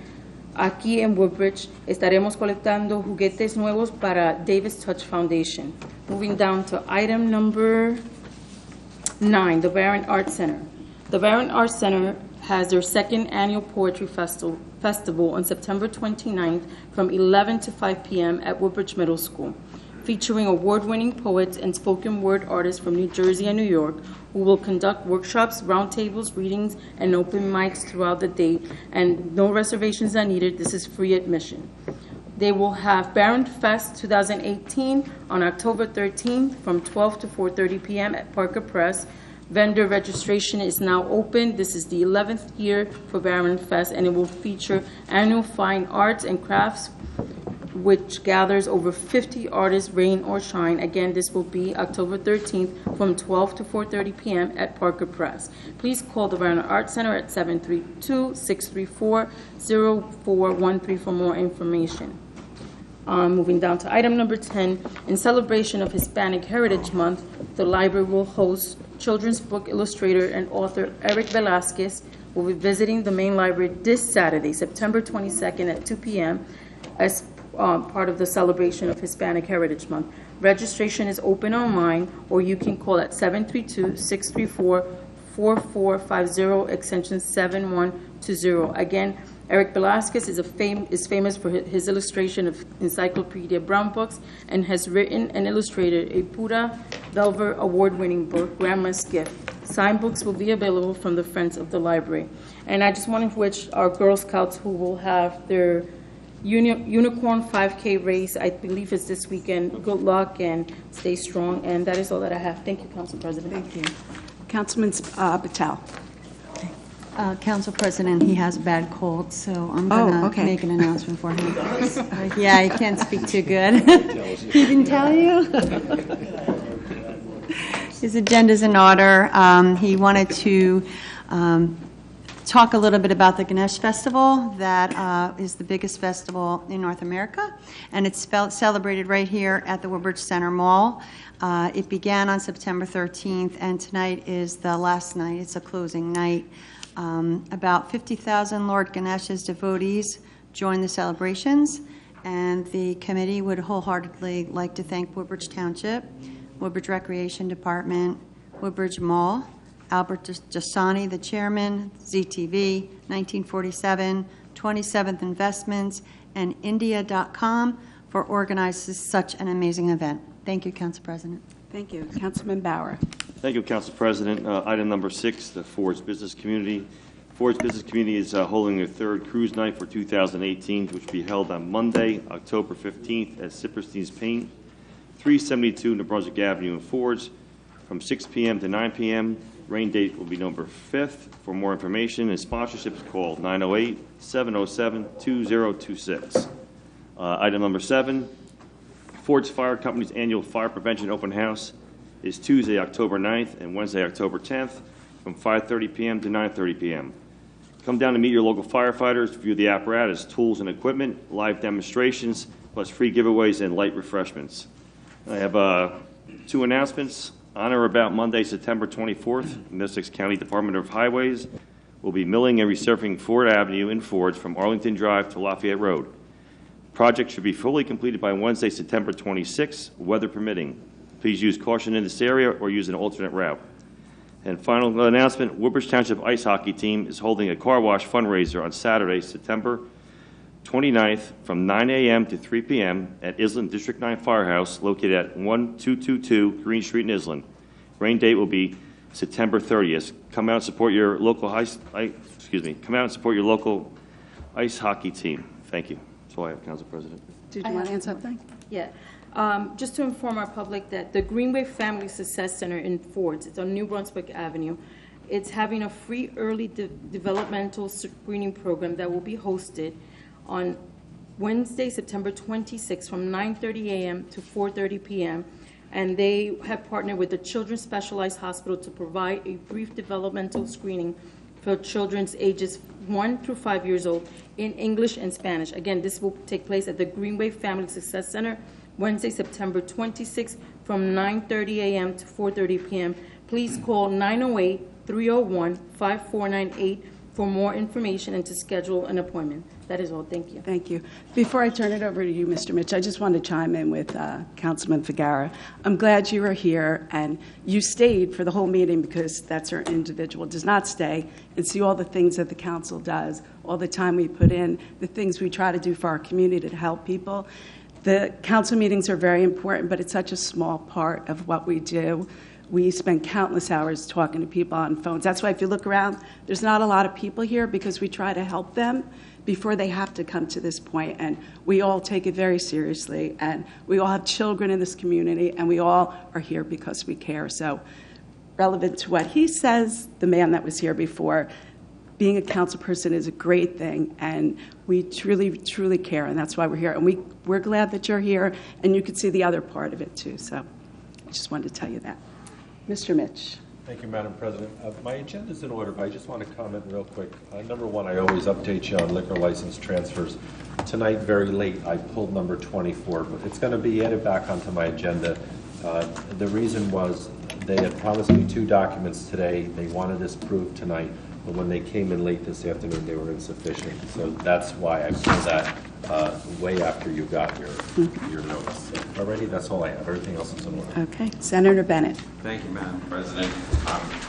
aquí en Woodbridge. Estaremos colectando juguetes nuevos para Davis Touch Foundation. Moving down to item number 9, the Barron Arts Center. The Barron Arts Center has their second annual Poetry Festival on September 29th from 11 to 5 p.m. at Woodbridge Middle School, featuring award-winning poets and spoken word artists from New Jersey and New York, who will conduct workshops, roundtables, readings, and open mics throughout the day, and no reservations are needed. This is free admission. They will have Barron Fest 2018 on October 13th from 12 to 4:30 p.m. at Parker Press. Vendor registration is now open. This is the 11th year for Barron Fest, and it will feature annual fine arts and crafts, which gathers over 50 artists, rain or shine. Again, this will be October 13th from 12 to 4:30 p.m. at Parker Press. Please call the Barron Arts Center at 732-634-0413 for more information. Moving down to item number 10, in celebration of Hispanic Heritage Month, the library will host children's book illustrator and author Eric Velasquez will be visiting the main library this Saturday, September 22nd at 2 p.m. as part of the celebration of Hispanic Heritage Month. Registration is open online, or you can call at 732-634-0413 4450, extension 7120. Again, Eric Velasquez is famous for his illustration of Encyclopedia Brown books and has written and illustrated a Buddha Velver award-winning book, Grandma's Gift. Signed books will be available from the Friends of the Library. And I just want to wish our Girl Scouts who will have their Unicorn 5K race, I believe it's this weekend. Good luck and stay strong. And that is all that I have. Thank you, Council President. Thank you. Councilman Patel. Council President, he has a bad cold, so I'm going to make an announcement for him. Yeah, he can't speak too good. He didn't tell you? His agenda's in order. He wanted to talk a little bit about the Ganesh Festival. That is the biggest festival in North America, and it's celebrated right here at the Woodbridge Center Mall. It began on September 13th, and tonight is the last night. It's a closing night. About 50,000 Lord Ganesh's devotees join the celebrations, and the committee would wholeheartedly like to thank Woodbridge Township, Woodbridge Recreation Department, Woodbridge Mall, Albert Jasani, the chairman, ZTV, 1947, 27th Investments, and India.com for organizing such an amazing event. Thank you, Council President. Thank you. Councilman Bauer. Thank you, Council President. Item number 6, the Ford's Business Community. Ford's Business Community is holding their third cruise night for 2018, which will be held on Monday, October 15th at Sipperstein's Paint, 372 New Brunswick Avenue in Ford's, from 6 p.m. to 9 p.m. Rain date will be November 5th. For more information and sponsorships, call 908-707-2026. Item number 7, Ford's Fire Company's annual fire prevention open house is Tuesday, October 9th and Wednesday, October 10th from 5:30 p.m. to 9:30 p.m. Come down to meet your local firefighters, view the apparatus, tools, and equipment, live demonstrations, plus free giveaways and light refreshments. I have 2 announcements. On or about Monday, September 24th, Middlesex County Department of Highways will be milling and resurfacing Ford Avenue in Fords from Arlington Drive to Lafayette Road. Project should be fully completed by Wednesday, September 26th, weather permitting. Please use caution in this area or use an alternate route. And final announcement, Woodbridge Township Ice Hockey Team is holding a car wash fundraiser on Saturday, September 29th from 9 a.m. to 3 p.m. at Island District 9 Firehouse located at 1222 Green Street in Island. Rain date will be September 30th. Come out and support your local ice hockey team. Thank you. That's all I have, Council President. Did you want to add something? Yeah. Just to inform our public that the Greenway Family Success Center in Fords, it's on New Brunswick Avenue, it's having a free early developmental screening program that will be hosted on Wednesday, September 26th from 9:30 a.m. to 4:30 p.m. And they have partnered with the Children's Specialized Hospital to provide a brief developmental screening for children ages 1 through 5 years old in English and Spanish. Again, this will take place at the Greenway Family Success Center, Wednesday, September 26th from 9:30 a.m. to 4:30 p.m. Please call 908-301-5498 for more information and to schedule an appointment. That is all. Thank you. Thank you. Before I turn it over to you, Mr. Mitch, I just want to chime in with Councilman Figueroa. I'm glad you were here and you stayed for the whole meeting because that certain individual does not stay and see all the things that the council does, all the time we put in, the things we try to do for our community to help people. The council meetings are very important, but it's such a small part of what we do. We spend countless hours talking to people on phones. That's why if you look around, there's not a lot of people here because we try to help them before they have to come to this point. And we all take it very seriously. And we all have children in this community, and we all are here because we care. So relevant to what he says, the man that was here before, being a council person is a great thing, and we truly, truly care, and that's why we're here. And we're glad that you're here, and you can see the other part of it, too. So I just wanted to tell you that. Mr. Mitch. Thank you, Madam President. My agenda is in order, but I just want to comment real quick. Number one, I always update you on liquor license transfers. Tonight, very late, I pulled number 24, but it's going to be added back onto my agenda. The reason was they had promised me 2 documents today. They wanted this approved tonight. but when they came in late this afternoon, they were insufficient. So that's why I pulled that way after you got your notice. Already, that's all I have. Everything else is in order. Okay, Senator Bennett. Thank you, Madam President.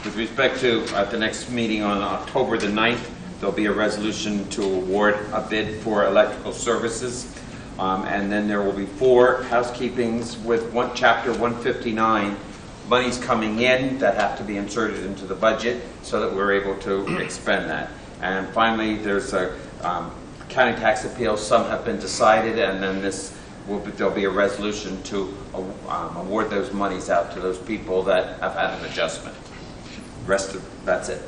With respect to the next meeting on October the 9th, there'll be a resolution to award a bid for electrical services. And then there will be 4 housekeepings with Chapter 159 monies coming in that have to be inserted into the budget so that we're able to expend that. And finally, there's a county tax appeals. Some have been decided, and then there'll be a resolution to award those monies out to those people that have had an adjustment. That's it.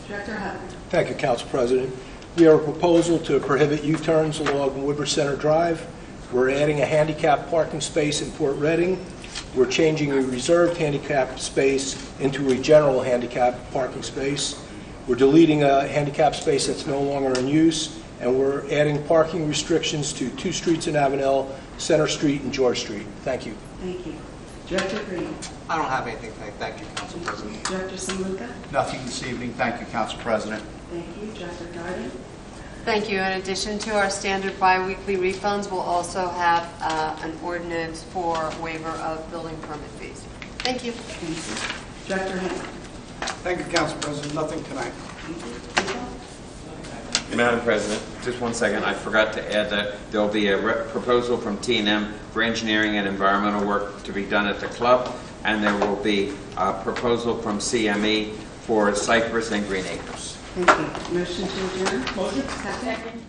Director Hunt. Thank you, Council President. We have a proposal to prohibit U-turns along Woodbridge Center Drive. We're adding a handicap parking space in Port Reading. We're changing a reserved handicap space into a general handicap parking space. We're deleting a handicap space that's no longer in use, and we're adding parking restrictions to 2 streets in Avenel, Center Street and George Street. Thank you. Thank you. Director Green. I don't have anything. Thank you, Council President. Director Saluka. Nothing this evening. Thank you, Council President. Thank you. Director Garden. Thank you. In addition to our standard biweekly refunds, we'll also have an ordinance for waiver of building permit fees. Thank you. Thank you. Director Henry. Thank you, Council President. Nothing tonight. Madam President, just one second. I forgot to add that there'll be a proposal from T&M for engineering and environmental work to be done at the club, and there will be a proposal from CME for Cypress and Green Acres. Thank you. Motion to adjourn. Motion. Second.